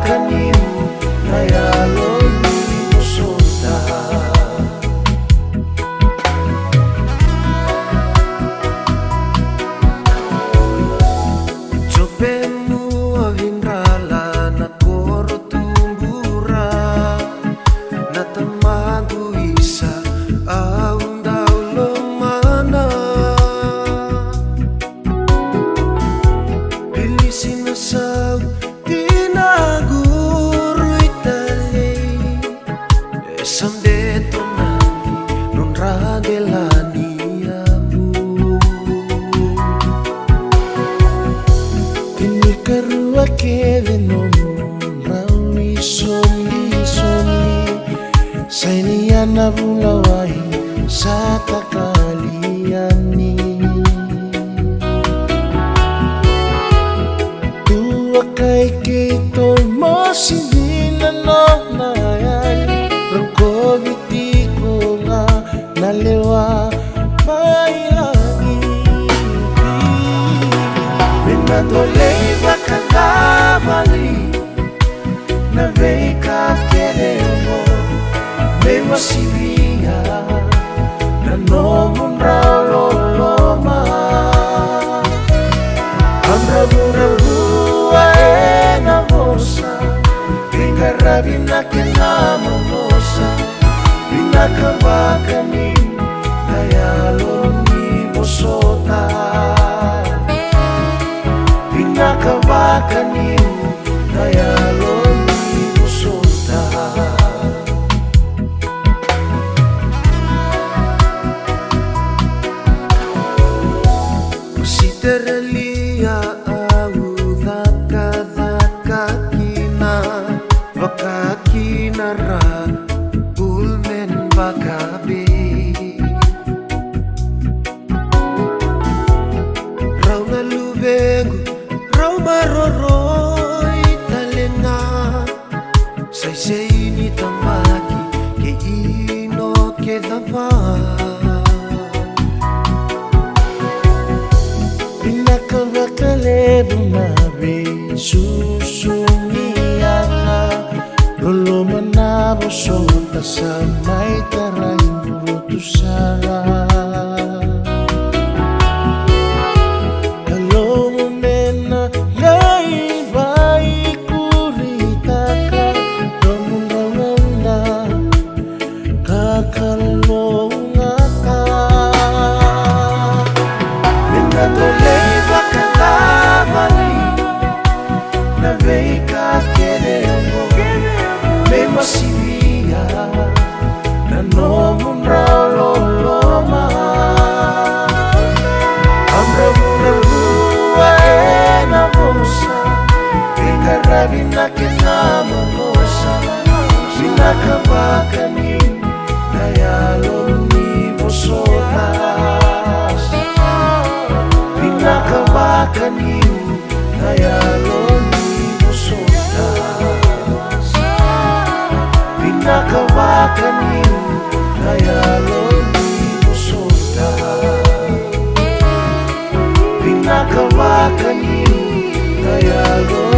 kaniu nayaloni musuta. Copemu avindrala na koro tumbura na tamadu isa aundau lomana bilisin na sa tinaguro itali someday tonali non ragelani Karua keve non rawi soli sainiana bulawai sata kaliani tua kai keito mosivina no nayali rokobitiko nga nalewa mailangi Minadolei mali na vei ka queremo me wasivia na nomo ralo loma amra bura na vosa pinga rabina que na mosa bina kawakani dayalo ni mosota bina kawakani nayaloni musuta. Kusiteralia au dhaka kina vakakina ra ulmen bakabe rauna lubengu rauma roro Say ni tamaki ke ino ke dava Pinakawakale bumabe susumiana Rolo manabo sota sa may taray burutusara Minadolei makakamali na vei ka queremo me masivia na nomo ralo loma amra bura na vosa pinga rabina que na mosa bina kawakani nayaloni musuta Pinakawakaniu nayaloni musuta Pinakawakaniu nayaloni musuta Pinakawakaniu nayaloni